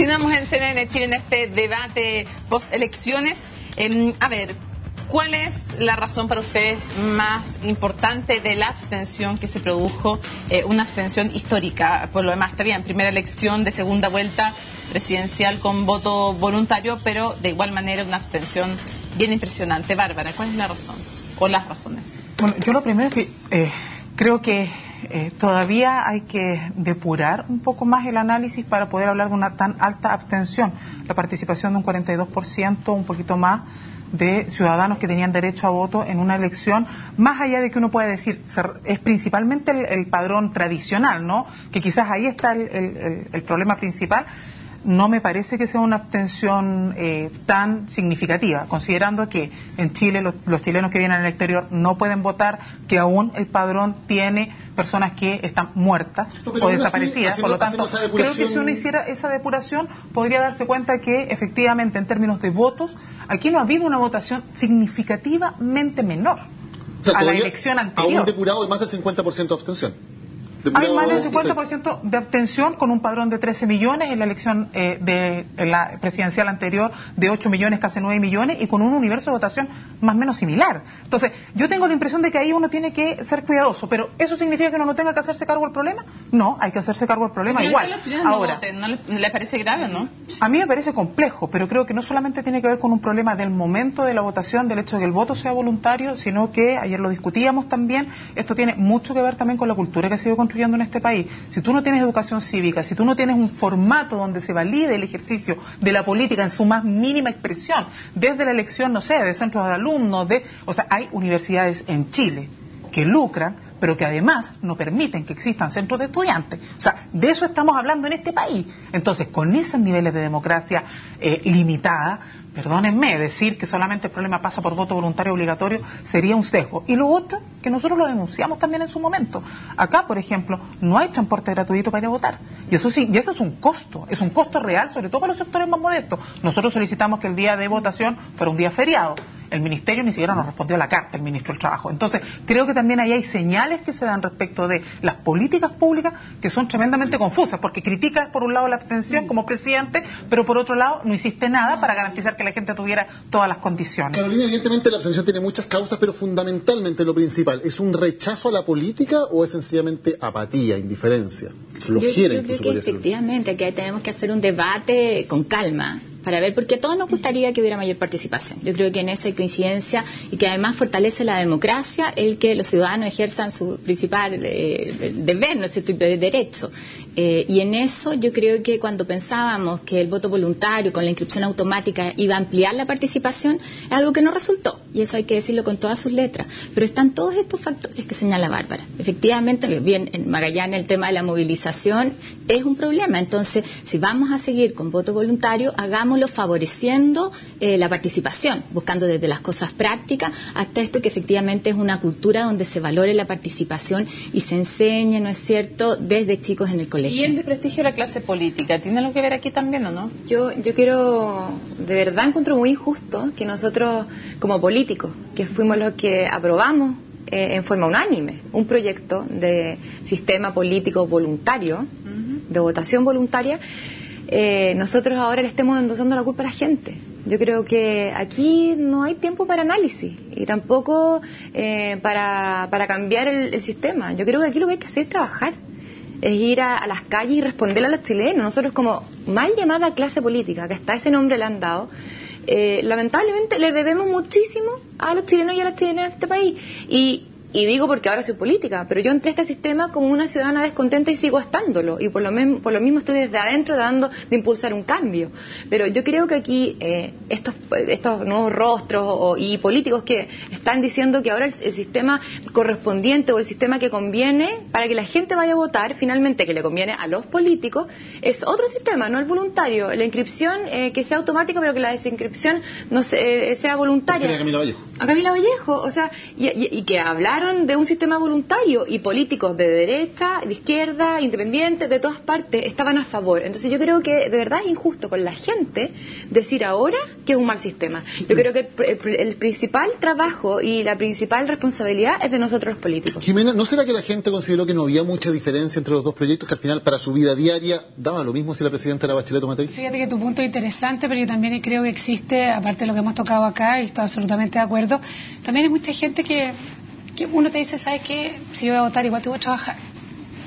Continuamos en CNN Chile en este debate post-elecciones. A ver, ¿cuál es la razón para ustedes más importante de la abstención que se produjo? Una abstención histórica, por lo demás está bien, primera elección de segunda vuelta presidencial con voto voluntario, pero de igual manera una abstención bien impresionante. Bárbara, ¿cuál es la razón o las razones? Bueno, yo lo primero es que creo que todavía hay que depurar un poco más el análisis para poder hablar de una tan alta abstención. La participación de un 42%, un poquito más, de ciudadanos que tenían derecho a voto en una elección, más allá de que uno pueda decir, es principalmente el padrón tradicional, ¿no? Que quizás ahí está el problema principal. No me parece que sea una abstención tan significativa, considerando que en Chile los chilenos que vienen al exterior no pueden votar, que aún el padrón tiene personas que están muertas o desaparecidas. Por lo tanto, creo que si uno hiciera esa depuración, podría darse cuenta que efectivamente en términos de votos, aquí no ha habido una votación significativamente menor a la elección anterior. A un depurado de más del 50% de abstención. Hay más del 50% de abstención con un padrón de 13 millones en la elección de la presidencial anterior de 8 millones, casi 9 millones, y con un universo de votación más o menos similar. Entonces, yo tengo la impresión de que ahí uno tiene que ser cuidadoso, pero ¿eso significa que uno no tenga que hacerse cargo del problema? No, hay que hacerse cargo del problema igual. Ahora, ¿no le parece grave o no? A mí me parece complejo, pero creo que no solamente tiene que ver con un problema del momento de la votación, del hecho de que el voto sea voluntario, sino que, ayer lo discutíamos también, esto tiene mucho que ver también con la cultura que ha sido construyendo en este país. Si tú no tienes educación cívica, si tú no tienes un formato donde se valide el ejercicio de la política en su más mínima expresión, desde la elección, no sé, de centros de alumnos, o sea, hay universidades en Chile que lucran, pero que además no permiten que existan centros de estudiantes. O sea, de eso estamos hablando en este país. Entonces, con esos niveles de democracia limitada, perdónenme, decir que solamente el problema pasa por voto voluntario obligatorio sería un sesgo. Y lo otro, que nosotros lo denunciamos también en su momento. Acá, por ejemplo, no hay transporte gratuito para ir a votar. Y eso sí, y eso es un costo real, sobre todo para los sectores más modestos. Nosotros solicitamos que el día de votación fuera un día feriado. El ministerio ni siquiera nos respondió a la carta, el ministro del Trabajo. Entonces, creo que también ahí hay señales que se dan respecto de las políticas públicas que son tremendamente confusas, porque criticas por un lado la abstención como presidente, pero por otro lado no hiciste nada para garantizar que la gente tuviera todas las condiciones. Carolina, evidentemente la abstención tiene muchas causas, pero fundamentalmente lo principal, ¿es un rechazo a la política o es sencillamente apatía, indiferencia, flojera? Yo creo que efectivamente que tenemos que hacer un debate con calma para ver, porque a todos nos gustaría que hubiera mayor participación. Yo creo que en eso hay coincidencia y que además fortalece la democracia el que los ciudadanos ejerzan su principal deber, ¿no es cierto?, de derecho. Y en eso yo creo que cuando pensábamos que el voto voluntario con la inscripción automática iba a ampliar la participación, es algo que no resultó, y eso hay que decirlo con todas sus letras. Pero están todos estos factores que señala Bárbara. Efectivamente, bien, en Magallanes el tema de la movilización es un problema. Entonces, si vamos a seguir con voto voluntario, hagámoslo favoreciendo la participación, buscando desde las cosas prácticas hasta esto que efectivamente es una cultura donde se valore la participación y se enseñe, ¿no es cierto?, desde chicos en el colegio. ¿Y el desprestigio de la clase política tiene algo que ver aquí también o no? Yo quiero, de verdad encuentro muy injusto que nosotros como políticos, que fuimos los que aprobamos en forma unánime un proyecto de sistema político voluntario, de votación voluntaria, nosotros ahora le estemos endosando la culpa a la gente. Yo creo que aquí no hay tiempo para análisis y tampoco para cambiar el sistema. Yo creo que aquí lo que hay que hacer es trabajar, es ir a las calles y responderle a los chilenos. Nosotros como mal llamada clase política, que hasta ese nombre le han dado, lamentablemente le debemos muchísimo a los chilenos y a las chilenas de este país. Y digo porque ahora soy política, pero yo entré a este sistema como una ciudadana descontenta y sigo estándolo. Y por lo mismo estoy desde adentro tratando de impulsar un cambio. Pero yo creo que aquí estos nuevos rostros y políticos que están diciendo que ahora el sistema correspondiente o el sistema que conviene para que la gente vaya a votar, finalmente que le conviene a los políticos, es otro sistema, no el voluntario. La inscripción que sea automática, pero que la desinscripción no sea voluntaria. A Camila Vallejo. A Camila Vallejo, o sea, y que hablar hablaron de un sistema voluntario y políticos de derecha, de izquierda, independientes, de todas partes estaban a favor. Entonces yo creo que de verdad es injusto con la gente decir ahora que es un mal sistema. Yo creo que el principal trabajo y la principal responsabilidad es de nosotros los políticos. Jimena, ¿no será que la gente consideró que no había mucha diferencia entre los dos proyectos, que al final para su vida diaria daba lo mismo si la presidenta era Bachelet o Matei? Fíjate que tu punto es interesante, pero yo también creo que existe, aparte de lo que hemos tocado acá, y estoy absolutamente de acuerdo, también hay mucha gente que uno te dice, ¿sabes qué? Si yo voy a votar, igual te voy a trabajar.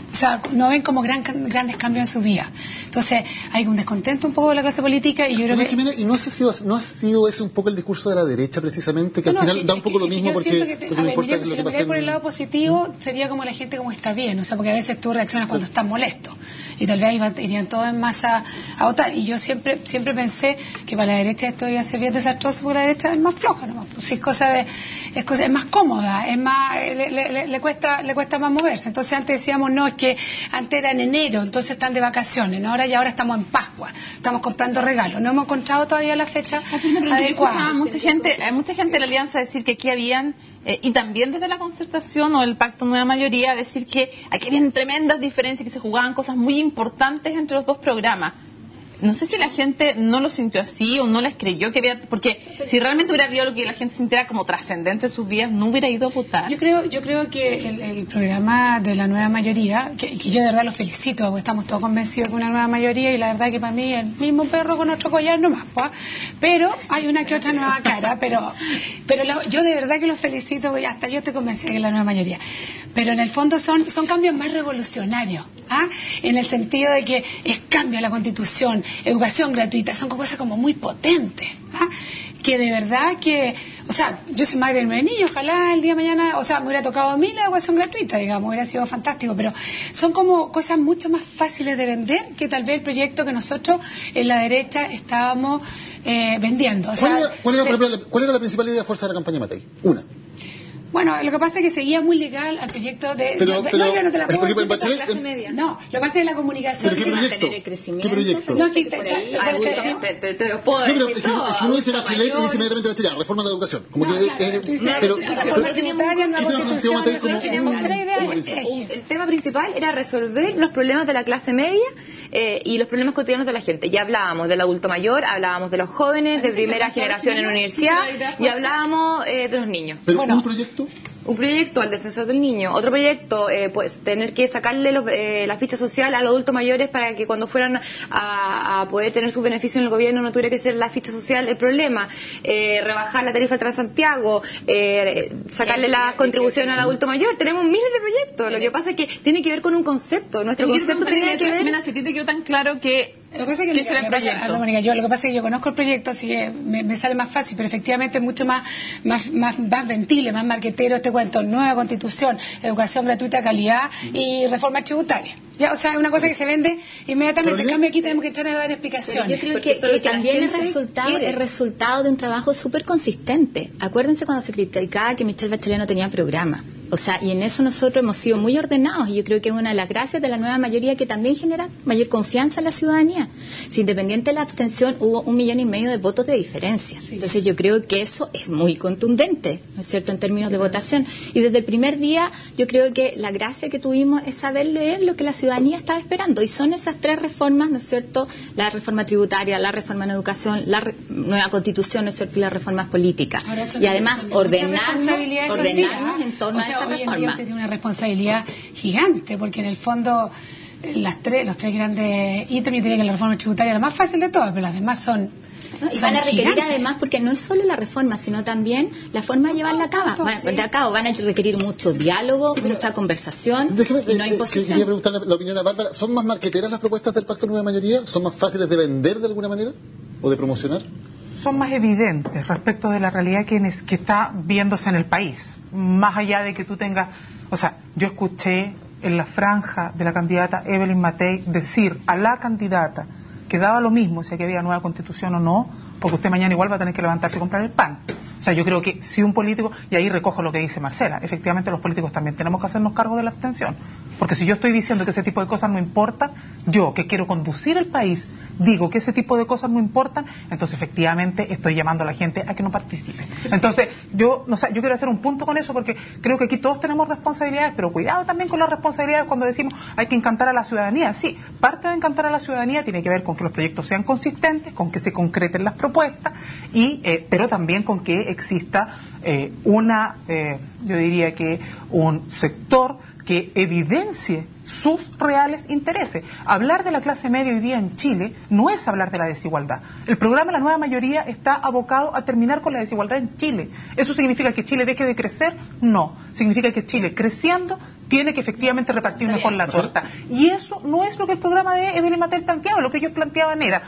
O sea, no ven como grandes cambios en su vida. Entonces, hay un descontento un poco de la clase política y yo creo que... Jimena, ¿y no ha sido ese un poco el discurso de la derecha precisamente? Que al final da un poco lo mismo porque no importa lo que pasa. Por el lado positivo, sería como la gente como está bien. O sea, porque a veces tú reaccionas cuando estás molesto. Y tal vez irían todos en masa a votar. Y yo siempre pensé que para la derecha esto iba a ser bien desastroso, porque la derecha es más floja, ¿no? Pues, es más cómoda, es más, le cuesta más moverse. Entonces antes decíamos, no, es que antes era en enero, entonces están de vacaciones, ¿no? Ahora estamos en Pascua, estamos comprando regalos, no hemos encontrado todavía la fecha adecuada. Hay mucha gente de la Alianza decir que aquí habían, y también desde la concertación o el Pacto Nueva Mayoría, decir que aquí habían tremendas diferencias, que se jugaban cosas muy importantes entre los dos programas. No sé si la gente no lo sintió así o no les creyó que había... Porque si realmente hubiera habido lo que la gente sintiera como trascendente en sus vidas, no hubiera ido a votar. Yo creo que el programa de la nueva mayoría, que yo de verdad lo felicito, porque estamos todos convencidos que una nueva mayoría, y la verdad que para mí el mismo perro con otro collar nomás, pues. Pero hay una que otra nueva cara, pero yo de verdad que los felicito, porque hasta yo estoy convencida que es la nueva mayoría. Pero en el fondo son cambios más revolucionarios, ¿ah? En el sentido de que es cambio a la Constitución, educación gratuita, son cosas como muy potentes, ¿ah? Que de verdad que, o sea, yo soy madre de 9 niños, ojalá el día de mañana, o sea, me hubiera tocado a mí la educación gratuita, digamos, hubiera sido fantástico, pero son como cosas mucho más fáciles de vender que tal vez el proyecto que nosotros en la derecha estábamos vendiendo. O sea, ¿Cuál era la principal idea de fuerza de la campaña Matei? Una. Bueno, lo que pasa es que seguía muy legal al proyecto de... Pero yo no te la puedo porque decir, Bachelet, clase media. No, lo que pasa es que la comunicación... ¿Pero qué proyecto? El crecimiento, ¿Qué proyecto? No, que Te te puedo No, pero decir es que uno dice Bachelet y dice inmediatamente Bachelet, reforma la educación. Como que, tú dices, pero reforma tributaria, nueva constitución, como- son 3 ideas. el tema principal era resolver los problemas de la clase media y los problemas cotidianos de la gente. Ya hablábamos del adulto mayor, hablábamos de los jóvenes de primera generación en la universidad y hablábamos de los niños. Pero un proyecto... Un proyecto al defensor del niño, otro proyecto, pues tener que sacarle la ficha social a los adultos mayores para que cuando fueran a poder tener sus beneficios en el gobierno no tuviera que ser la ficha social el problema, rebajar la tarifa de Transantiago, sacarle la contribución al adulto mayor. Tenemos miles de proyectos. Lo que pasa es que tiene que ver con un concepto. Nuestro concepto tiene que ver... Mira, si te quedó tan claro que... Lo que pasa es que, será el proyecto? Lo que pasa es que yo conozco el proyecto, así que me sale más fácil, pero efectivamente es mucho más vendible, más marquetero este cuento. Nueva constitución, educación gratuita de calidad y reforma tributaria. Ya, o sea, es una cosa que se vende inmediatamente. En cambio, aquí tenemos que echar a dar explicaciones. Yo creo que también es resultado de un trabajo súper consistente. Acuérdense cuando se criticaba que Michelle Bachelet no tenía programa. O sea, y en eso nosotros hemos sido muy ordenados, y yo creo que es una de las gracias de la nueva mayoría que también genera mayor confianza en la ciudadanía. Si independiente de la abstención, hubo 1,5 millones de votos de diferencia. Sí. Entonces yo creo que eso es muy contundente, ¿no es cierto?, en términos de votación. Y desde el primer día yo creo que la gracia que tuvimos es saber leer lo que la ciudadanía estaba esperando, y son esas 3 reformas, ¿no es cierto?, la reforma tributaria, la reforma en educación, la nueva constitución, ¿no es cierto?, y las reformas políticas. Y además ordenarnos en torno a esa hoy en reforma. día usted tiene una responsabilidad gigante, porque en el fondo los tres grandes ítems, yo diría que la reforma tributaria es la más fácil de todas, pero las demás son... Y van a requerir además, porque no es solo la reforma, sino también la forma de llevarla a cabo. Van a requerir mucho diálogo, mucha conversación, y no imposición. Quería preguntarle la opinión a Bárbara. ¿Son más marqueteras las propuestas del Pacto Nueva Mayoría? ¿Son más fáciles de vender de alguna manera? ¿O de promocionar? Son más evidentes respecto de la realidad que está viéndose en el país. Más allá de que tú tengas... O sea, yo escuché en la franja de la candidata Evelyn Matei decir a la candidata que daba lo mismo si aquí había nueva constitución o no, porque usted mañana igual va a tener que levantarse y comprar el pan. O sea, yo creo que si un político, y ahí recojo lo que dice Marcela, efectivamente los políticos también tenemos que hacernos cargo de la abstención. Porque si yo estoy diciendo que ese tipo de cosas no importan, yo que quiero conducir el país, digo que ese tipo de cosas no importan, entonces efectivamente estoy llamando a la gente a que no participe. Entonces, yo quiero hacer un punto con eso porque creo que aquí todos tenemos responsabilidades, pero cuidado también con las responsabilidades cuando decimos hay que encantar a la ciudadanía. Sí, parte de encantar a la ciudadanía tiene que ver con que los proyectos sean consistentes, con que se concreten las propuestas, pero también con que exista yo diría que un sector que evidencie sus reales intereses. Hablar de la clase media hoy día en Chile no es hablar de la desigualdad. El programa La Nueva Mayoría está abocado a terminar con la desigualdad en Chile. ¿Eso significa que Chile deje de crecer? No. Significa que Chile, creciendo, tiene que efectivamente repartir mejor la torta. Y eso no es lo que el programa de Evelyn Matei planteaba. Lo que ellos planteaban era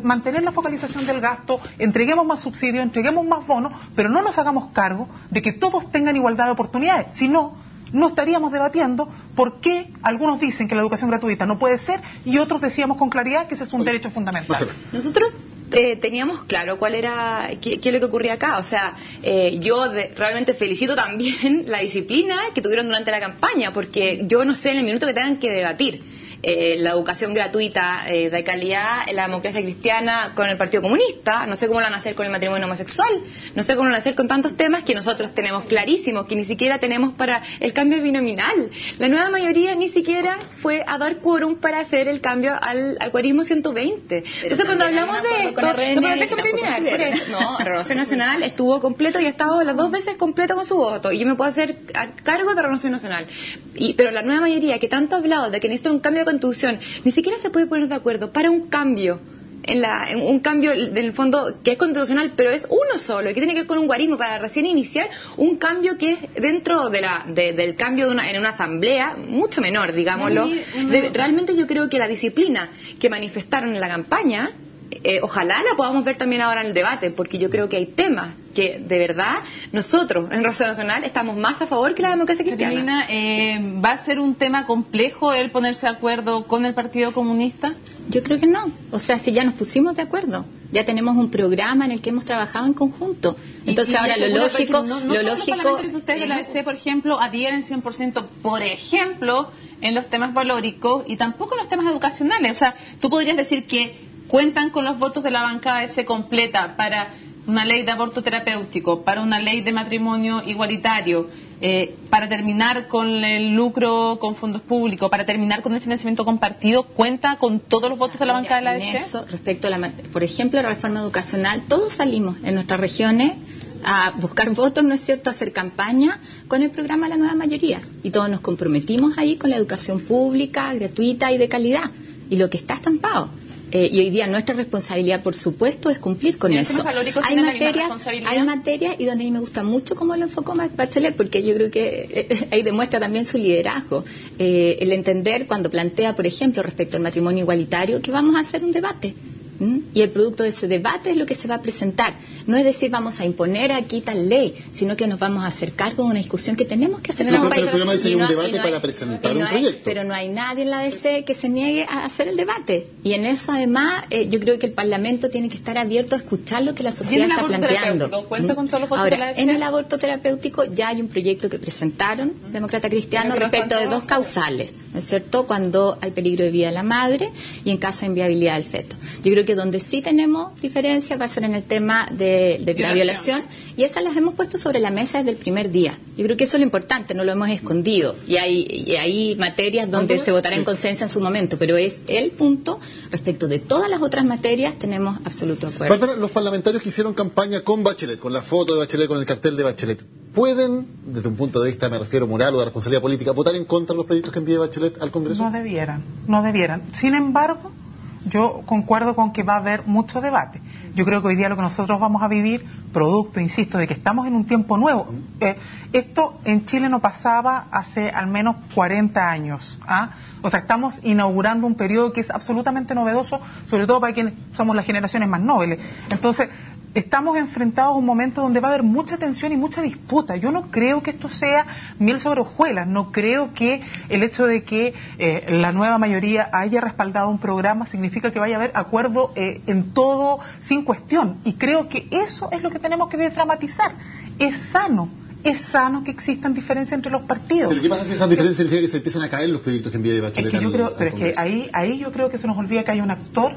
mantener la focalización del gasto, entreguemos más subsidios, entreguemos más bonos, pero no nos hagamos cargo de que todos tengan igualdad de oportunidades. Si no estaríamos debatiendo por qué algunos dicen que la educación gratuita no puede ser y otros decíamos con claridad que ese es un derecho fundamental. Nosotros teníamos claro qué es lo que ocurría acá. O sea, yo realmente felicito también la disciplina que tuvieron durante la campaña, porque yo no sé en el minuto que tengan que debatir la educación gratuita de calidad, la democracia cristiana con el Partido Comunista, no sé cómo lo van a hacer con el matrimonio homosexual, no sé cómo lo van a hacer con tantos temas que nosotros tenemos clarísimos, que ni siquiera tenemos para el cambio binominal. La Nueva Mayoría ni siquiera fue a dar quórum para hacer el cambio al quórum 120. Entonces cuando hablamos de esto, no, Renovación Nacional estuvo completo y ha estado las 2 veces completo con su voto, y yo me puedo hacer a cargo de Renovación Nacional. Pero la Nueva Mayoría, que tanto ha hablado de que necesita un cambio de constitución, ni siquiera se puede poner de acuerdo para un cambio en un cambio del fondo que es constitucional, pero es uno solo, que tiene que ver con un guarismo para recién iniciar un cambio que es dentro del cambio en una asamblea mucho menor, digámoslo. Realmente yo creo que la disciplina que manifestaron en la campaña, ojalá la podamos ver también ahora en el debate, porque yo creo que hay temas que de verdad nosotros en Renovación Nacional estamos más a favor que la democracia cristiana. Carolina, ¿va a ser un tema complejo el ponerse de acuerdo con el Partido Comunista? Yo creo que no. O sea, si ya nos pusimos de acuerdo, ya tenemos un programa en el que hemos trabajado en conjunto. Entonces ahora lo lógico... No todos los parlamentarios de ustedes de la ADC, por ejemplo, adhieren 100%, por ejemplo, en los temas valóricos y tampoco en los temas educacionales. O sea, tú podrías decir que cuentan con los votos de la bancada ADC completa para una ley de aborto terapéutico, para una ley de matrimonio igualitario, para terminar con el lucro con fondos públicos, para terminar con el financiamiento compartido, ¿cuenta con todos los votos de la bancada de la ADC? Eso, respecto a por ejemplo, la reforma educacional, todos salimos en nuestras regiones a buscar votos, ¿no es cierto?, a hacer campaña con el programa La Nueva Mayoría. Y todos nos comprometimos ahí con la educación pública, gratuita y de calidad. Y lo que está estampado. Y hoy día nuestra responsabilidad, por supuesto, es cumplir con eso. Hay materias y donde a mí me gusta mucho cómo lo enfocó Bachelet, porque yo creo que ahí demuestra también su liderazgo. El entender cuando plantea, por ejemplo, respecto al matrimonio igualitario, que vamos a hacer un debate. Y el producto de ese debate es lo que se va a presentar. No es decir, vamos a imponer aquí tal ley, sino que nos vamos a hacer cargo de una discusión que tenemos que hacer como país. El programa dice un debate para presentar un proyecto. Pero no hay nadie en la ADC que se niegue a hacer el debate. Y en eso, además, yo creo que el Parlamento tiene que estar abierto a escuchar lo que la sociedad está planteando. ¿Cuenta con todos los votos de la ADC? En el aborto terapéutico ya hay un proyecto que presentaron Demócrata Cristiano respecto de 2 causales, ¿no es cierto?, cuando hay peligro de vida de la madre y en caso de inviabilidad del feto. Yo creo que donde sí tenemos diferencias va a ser en el tema de la violación, y esas las hemos puesto sobre la mesa desde el primer día. Yo creo que eso es lo importante, no lo hemos escondido, y hay materias donde se votará en consenso en su momento, pero es el punto respecto de todas las otras materias tenemos absoluto acuerdo. Bárbara, los parlamentarios que hicieron campaña con Bachelet, con la foto de Bachelet, con el cartel de Bachelet, ¿pueden, desde un punto de vista, me refiero, moral o de responsabilidad política, votar en contra de los proyectos que envíe Bachelet al Congreso? No debieran. Sin embargo, yo concuerdo con que va a haber mucho debate. Yo creo que hoy día lo que nosotros vamos a vivir, producto, insisto, de que estamos en un tiempo nuevo. Esto en Chile no pasaba hace al menos 40 años. O sea, estamos inaugurando un periodo que es absolutamente novedoso, sobre todo para quienes somos las generaciones más nobles. Entonces, estamos enfrentados a un momento donde va a haber mucha tensión y mucha disputa. Yo no creo que esto sea miel sobre hojuelas, no creo que el hecho de que la nueva mayoría haya respaldado un programa significa que vaya a haber acuerdo en todo sin cuestión, y creo que eso es lo que tenemos que desdramatizar. Es sano que existan diferencias entre los partidos. ¿Pero qué pasa si esas diferencias significa que se empiezan a caer los proyectos que envía Bachelet? Es que yo creo, pero es que ahí yo creo que se nos olvida que hay un actor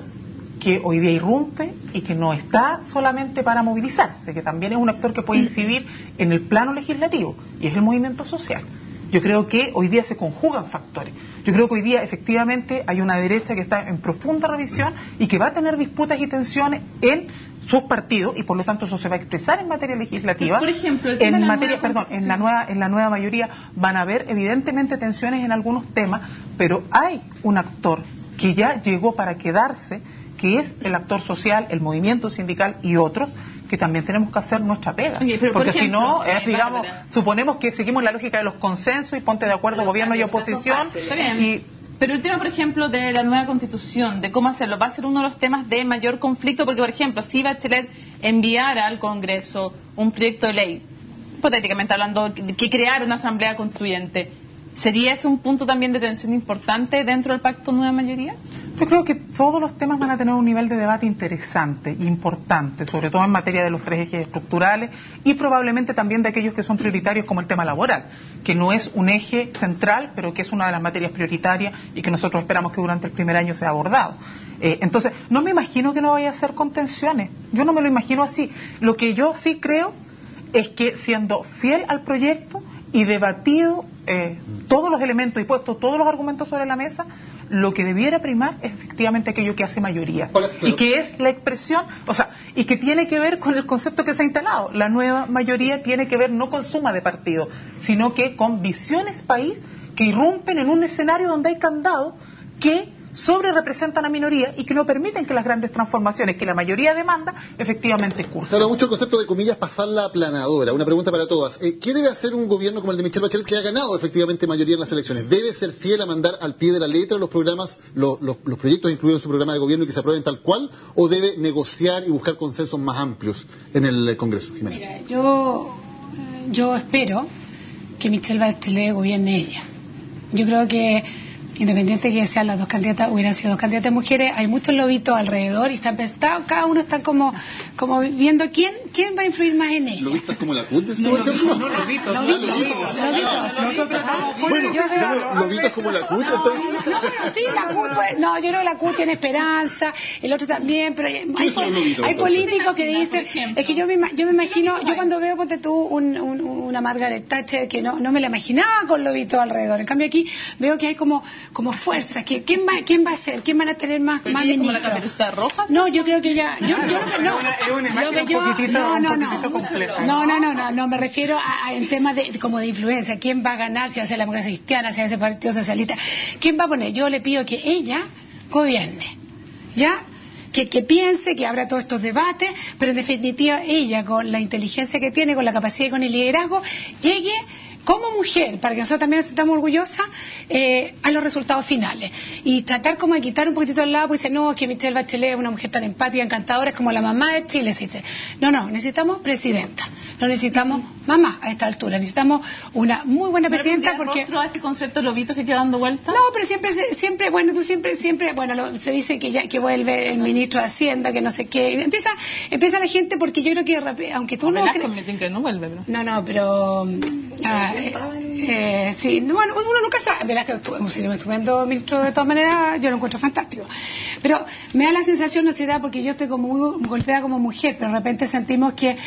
que hoy día irrumpe y que no está solamente para movilizarse, que también es un actor que puede incidir en el plano legislativo, y es el movimiento social. Yo creo que hoy día se conjugan factores. Yo creo que hoy día efectivamente hay una derecha que está en profunda revisión y que va a tener disputas y tensiones en sus partidos, y por lo tanto eso se va a expresar en materia legislativa. Por ejemplo, en la nueva mayoría van a haber evidentemente tensiones en algunos temas, pero hay un actor que ya llegó para quedarse, que es el actor social, el movimiento sindical y otros, que también tenemos que hacer nuestra pega. Okay, porque si no, digamos, suponemos que seguimos la lógica de los consensos y ponte de acuerdo gobierno y oposición. Pero el tema, por ejemplo, de la nueva constitución, de cómo hacerlo, va a ser uno de los temas de mayor conflicto, porque, por ejemplo, si Bachelet enviara al Congreso un proyecto de ley, hipotéticamente hablando, que creara una asamblea constituyente, ¿sería ese un punto también de tensión importante dentro del pacto nueva mayoría? Yo creo que todos los temas van a tener un nivel de debate interesante, importante, sobre todo en materia de los tres ejes estructurales y probablemente también de aquellos que son prioritarios, como el tema laboral, que no es un eje central, pero que es una de las materias prioritarias y que nosotros esperamos que durante el primer año sea abordado. Entonces, no me imagino que no vaya a ser contenciones, yo no me lo imagino así. Lo que yo sí creo es que, siendo fiel al proyecto y debatido todos los elementos y puesto todos los argumentos sobre la mesa, lo que debiera primar es efectivamente aquello que hace mayoría y que es la expresión, y que tiene que ver con el concepto que se ha instalado. La nueva mayoría tiene que ver no con suma de partidos, sino que con visiones país que irrumpen en un escenario donde hay candados que sobre representan a minoría y que no permiten que las grandes transformaciones que la mayoría demanda efectivamente cursen. Se habla mucho el concepto de, comillas, pasar la aplanadora. Una pregunta para todas. ¿Qué debe hacer un gobierno como el de Michelle Bachelet, que ha ganado efectivamente mayoría en las elecciones? ¿Debe ser fiel a mandar al pie de la letra los programas, los proyectos incluidos en su programa de gobierno y que se aprueben tal cual? ¿O debe negociar y buscar consensos más amplios en el Congreso? Jimena. Mira, yo espero que Michelle Bachelet gobierne ella. Yo creo que, independiente que sean las dos candidatas, hubieran sido dos candidatas mujeres, hay muchos lobitos alrededor y cada uno está como viendo quién va a influir más en ella. ¿Lobistas como la CUT? No, lobitos. Nosotros bueno, lobitos como la CUT, entonces. Sí, la CUT, yo creo que la CUT tiene esperanza, el otro también, pero hay políticos que dicen, es que yo me imagino, yo cuando veo, ponte tú, una Margaret Thatcher, que no me la imaginaba con lobitos alrededor, en cambio aquí veo que hay como fuerza, ¿quién va a ser? ¿Quién van a tener más ministros? ¿Como la Caperucita Roja? No, yo creo que ya... Es una imagen un poquitito compleja. No, me refiero en temas como de influencia. ¿Quién va a ganar? Si va a ser la Democracia Cristiana, si va a ser el Partido Socialista. ¿Quién va a poner? Yo le pido que ella gobierne, ¿ya? Que piense, que abra todos estos debates, pero en definitiva ella, con la inteligencia que tiene, con la capacidad y con el liderazgo, llegue como mujer, para que nosotros también nos sintamos orgullosas, a los resultados finales. Y tratar como de quitar un poquitito al lado, pues dice, no, que Michelle Bachelet es una mujer tan empática, encantadora, es como la mamá de Chile, se dice. No, necesitamos presidenta, no necesitamos mamá a esta altura, necesitamos una muy buena presidenta, porque... ¿Rostro a este concepto lobito que queda dando vuelta? No, pero siempre, se dice que vuelve el ministro de Hacienda, que no sé qué, empieza la gente, porque yo creo que, aunque tú no crees... que no vuelve, pero... No, pero... sí, bueno, uno nunca sabe. Velasco es un estupendo ministro, de todas maneras, yo lo encuentro fantástico. Pero me da la sensación, no será porque yo estoy como muy golpeada como mujer, pero de repente sentimos que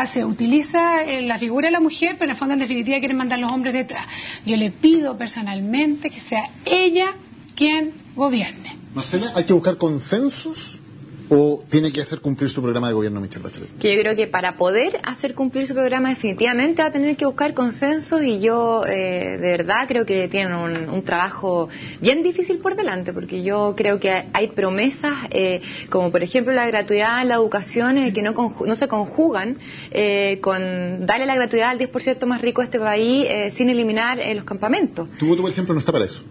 se utiliza la figura de la mujer, pero en el fondo, en definitiva, quieren mandar los hombres detrás. Yo le pido personalmente que sea ella quien gobierne. Marcela, ¿hay que buscar consensos o tiene que hacer cumplir su programa de gobierno Michelle Bachelet? Que yo creo que para poder hacer cumplir su programa definitivamente va a tener que buscar consensos, y yo de verdad creo que tienen un trabajo bien difícil por delante, porque yo creo que hay promesas como por ejemplo la gratuidad en la educación que no se conjugan con darle la gratuidad al 10% más rico de este país sin eliminar los campamentos. Tu voto, por ejemplo, no está para eso.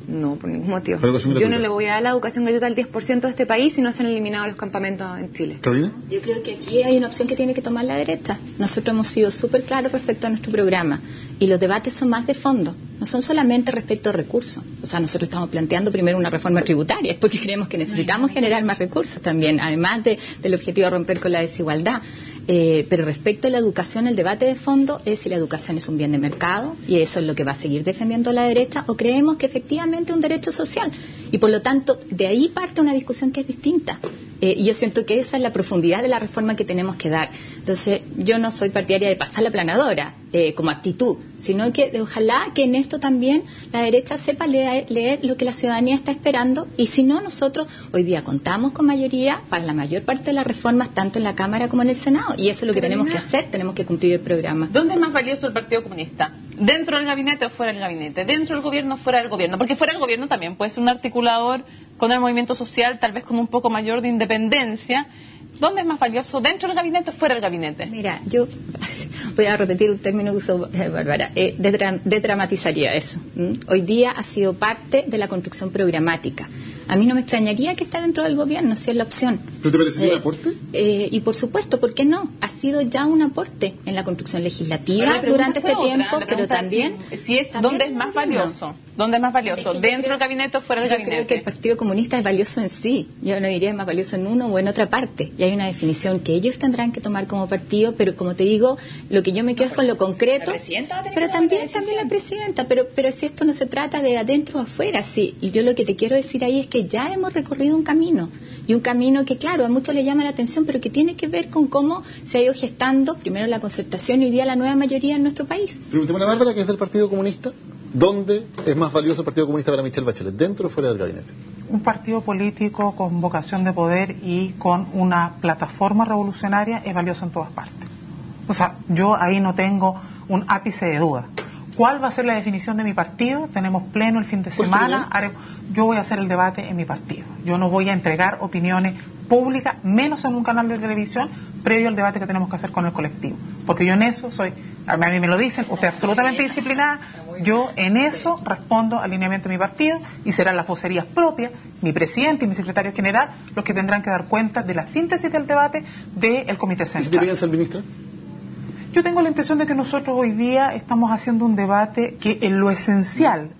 No, por ningún motivo. Pero educación Yo gratuita. no le voy a dar la educación gratuita al 10% de este país si no se han eliminado los campamentos en Chile. ¿Carolina? Yo creo que aquí hay una opción que tiene que tomar la derecha. Nosotros hemos sido súper claros respecto a nuestro programa y los debates son más de fondo, no son solamente respecto a recursos. O sea, nosotros estamos planteando primero una reforma tributaria, es porque creemos que necesitamos generar más recursos también, además del objetivo de romper con la desigualdad. Pero respecto a la educación, el debate de fondo es si la educación es un bien de mercado y eso es lo que va a seguir defendiendo la derecha, o creemos que efectivamente es un derecho social y por lo tanto de ahí parte una discusión que es distinta. Y yo siento que esa es la profundidad de la reforma que tenemos que dar. Entonces, yo no soy partidaria de pasar la planadora como actitud, sino que ojalá que en esto también la derecha sepa leer lo que la ciudadanía está esperando, y si no, nosotros hoy día contamos con mayoría para la mayor parte de las reformas, tanto en la Cámara como en el Senado, y eso es lo que tenemos que hacer, tenemos que cumplir el programa. ¿Dónde es más valioso el Partido Comunista? ¿Dentro del gabinete o fuera del gabinete? ¿Dentro del gobierno o fuera del gobierno? Porque fuera del gobierno también puede ser un articulador con el movimiento social, tal vez con un poco mayor de independencia. ¿Dónde es más valioso? ¿Dentro del gabinete o fuera del gabinete? Mira, yo voy a repetir un término que usó Bárbara, desdramatizaría eso. Hoy día ha sido parte de la construcción programática. A mí no me extrañaría que esté dentro del gobierno, si es la opción. ¿Pero te parecería un aporte? Y por supuesto, ¿por qué no? Ha sido ya un aporte en la construcción legislativa durante este tiempo, pero también... ¿Dónde es más valioso? ¿Dónde es más valioso? ¿Dentro del gabinete o fuera del gabinete? Yo creo que el Partido Comunista es valioso en sí. Yo no diría es más valioso en uno o en otra parte. Y hay una definición que ellos tendrán que tomar como partido, pero como te digo, lo que yo me quedo es con lo concreto. La presidenta va a tener Pero que tomar también la presidenta. Pero si esto no se trata de adentro o afuera, sí. Y yo lo que te quiero decir ahí es que ya hemos recorrido un camino. Y un camino que, claro, a muchos les llama la atención, pero que tiene que ver con cómo se ha ido gestando primero la concertación y hoy día la nueva mayoría en nuestro país. Preguntémosle a Bárbara, que es del Partido Comunista. ¿Dónde es más valioso el Partido Comunista para Michelle Bachelet? ¿Dentro o fuera del gabinete? Un partido político con vocación de poder y con una plataforma revolucionaria es valioso en todas partes. O sea, yo ahí no tengo un ápice de duda. ¿Cuál va a ser la definición de mi partido? Tenemos pleno el fin de semana. Yo voy a hacer el debate en mi partido. Yo no voy a entregar opiniones públicas, menos en un canal de televisión, previo al debate que tenemos que hacer con el colectivo. Porque yo en eso soy, a mí me lo dicen, usted es absolutamente disciplinada, yo en eso respondo al lineamiento de mi partido y serán las vocerías propias, mi presidente y mi secretario general, los que tendrán que dar cuenta de la síntesis del debate del Comité ¿Y si te Central. piden ser ministra? Yo tengo la impresión de que nosotros hoy día estamos haciendo un debate que en lo esencial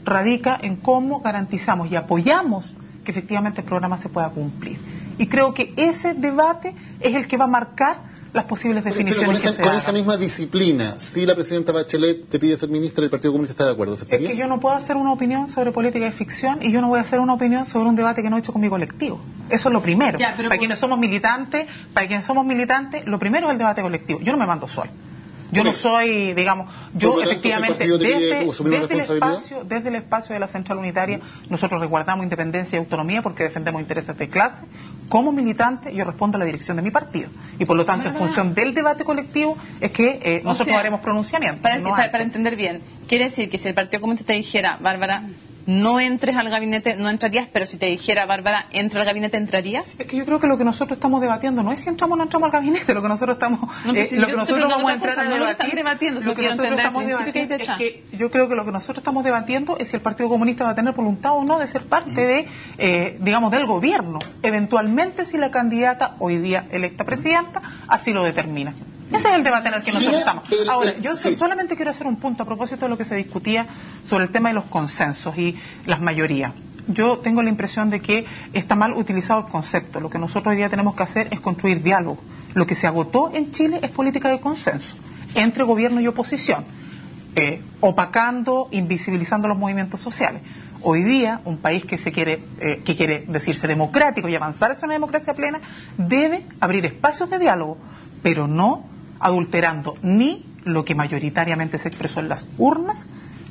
radica en cómo garantizamos y apoyamos que efectivamente el programa se pueda cumplir. Y creo que ese debate es el que va a marcar las posibles definiciones pero con esa misma disciplina, si la presidenta Bachelet te pide ser ministra, el Partido Comunista está de acuerdo. Es que yo no puedo hacer una opinión sobre política de ficción y yo no voy a hacer una opinión sobre un debate que no he hecho con mi colectivo. Eso es lo primero. Para quienes somos militantes, lo primero es el debate colectivo. Yo no me mando sola. Yo no soy, digamos, yo efectivamente desde el espacio de la Central Unitaria nosotros resguardamos independencia y autonomía porque defendemos intereses de clase. Como militante yo respondo a la dirección de mi partido y por lo tanto en función del debate colectivo es que nosotros haremos pronunciamiento. Para entender bien, quiere decir que si el Partido Comunista te dijera, Bárbara, no entres al gabinete, no entrarías, pero si te dijera, Bárbara, entra al gabinete, ¿entrarías? Es que yo creo que lo que nosotros estamos debatiendo no es si entramos o no entramos al gabinete, lo que nosotros estamos lo que nosotros vamos a entrar a debatir, lo que nosotros estamos debatiendo es que yo creo que lo que nosotros estamos debatiendo es si el Partido Comunista va a tener voluntad o no de ser parte de, digamos, del gobierno, eventualmente si la candidata hoy día electa presidenta así lo determina. Ese es el debate en el que nosotros estamos. Ahora, yo solamente quiero hacer un punto a propósito de lo que se discutía sobre el tema de los consensos y las mayorías. Yo tengo la impresión de que está mal utilizado el concepto. Lo que nosotros hoy día tenemos que hacer es construir diálogo. Lo que se agotó en Chile es política de consenso entre gobierno y oposición, opacando, invisibilizando los movimientos sociales. Hoy día, un país que quiere decirse democrático y avanzar hacia una democracia plena, debe abrir espacios de diálogo, pero no adulterando ni lo que mayoritariamente se expresó en las urnas,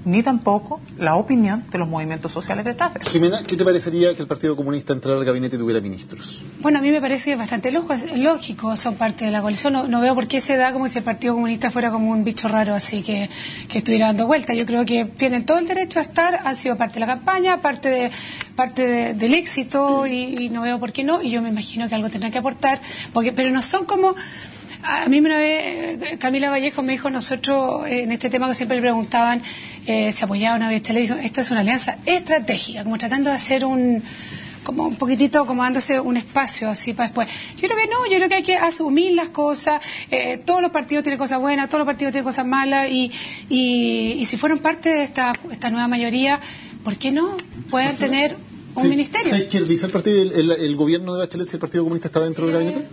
ni tampoco la opinión de los movimientos sociales detrás de eso. Jimena, ¿qué te parecería que el Partido Comunista entrara al gabinete y tuviera ministros? Bueno, a mí me parece bastante lógico, son parte de la coalición. No veo por qué se da como si el Partido Comunista fuera como un bicho raro así que estuviera dando vueltas. Yo creo que tienen todo el derecho a estar, han sido parte de la campaña, parte del éxito y no veo por qué no. Y yo me imagino que algo tendrán que aportar, pero no son como... A mí una vez Camila Vallejo me dijo, nosotros en este tema que siempre le preguntaban, se apoyaba una vez, le dijo, esto es una alianza estratégica, como tratando de hacer como un poquitito, como dándose un espacio así para después. Yo creo que no, yo creo que hay que asumir las cosas, todos los partidos tienen cosas buenas, todos los partidos tienen cosas malas, y si fueron parte de esta nueva mayoría, ¿por qué no pueden tener un ministerio? ¿Se izquierdiza el partido, el gobierno de Bachelet si el Partido Comunista está dentro del gabinete?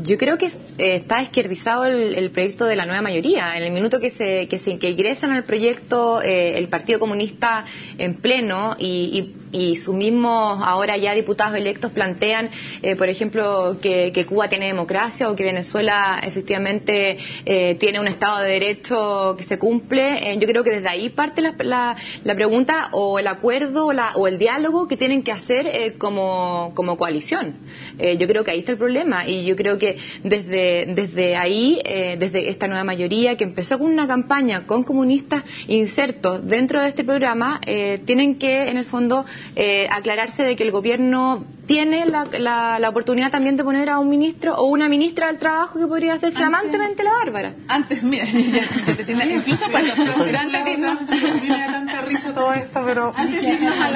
Yo creo que está izquierdizado el proyecto de la nueva mayoría. En el minuto que ingresan al proyecto el Partido Comunista en pleno y sus mismos ahora ya diputados electos plantean, por ejemplo, que Cuba tiene democracia o que Venezuela efectivamente tiene un Estado de Derecho que se cumple. Yo creo que desde ahí parte la pregunta o el acuerdo o el diálogo que tienen que hacer como coalición. Yo creo que ahí está el problema, y yo creo que desde ahí, desde esta nueva mayoría que empezó con una campaña con comunistas insertos dentro de este programa, tienen que en el fondo aclararse de que el gobierno tiene la oportunidad también de poner a un ministro o una ministra del trabajo que podría ser flamantemente la Bárbara. Antes, mira, incluso cuando antes de irnos me da tanta risa todo esto, pero antes de irnos a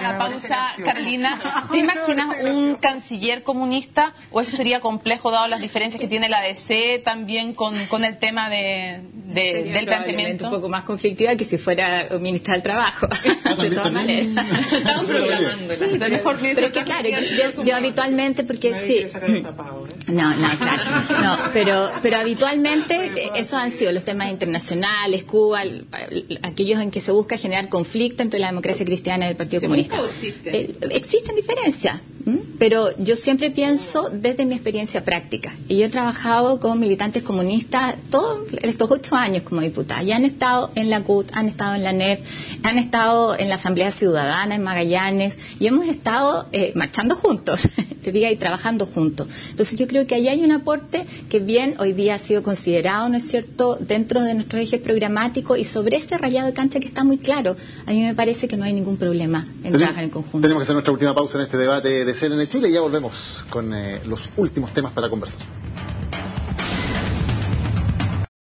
la pausa, Carlina, ¿te imaginas un canciller comunista, o eso sería complejo dado las diferencias que tiene la DC también con el tema del planteamiento? Un poco más conflictiva que si fuera ministra del trabajo. De todas maneras. Estamos programándola. Pero es que claro, yo habitualmente, porque sí. No, claro. No, pero habitualmente esos han sido los temas internacionales, Cuba, aquellos en que se busca generar conflicto entre la democracia cristiana y el Partido Comunista. Existen diferencias, pero yo siempre pienso desde mi experiencia práctica. Y yo he trabajado con militantes comunistas todos estos 8 años como diputada. Ya han estado en la CUT, han estado en la NEF, han estado en la Asamblea Ciudadana, en Magallanes, y hemos estado marchando juntos, y trabajando juntos. Entonces yo creo que ahí hay un aporte que bien hoy día ha sido considerado, ¿no es cierto?, dentro de nuestros ejes programáticos, y sobre ese rayado de cancha que está muy claro, a mí me parece que no hay ningún problema en trabajar en conjunto. Tenemos que hacer nuestra última pausa en este debate de CNN Chile y ya volvemos con los últimos temas para conversar.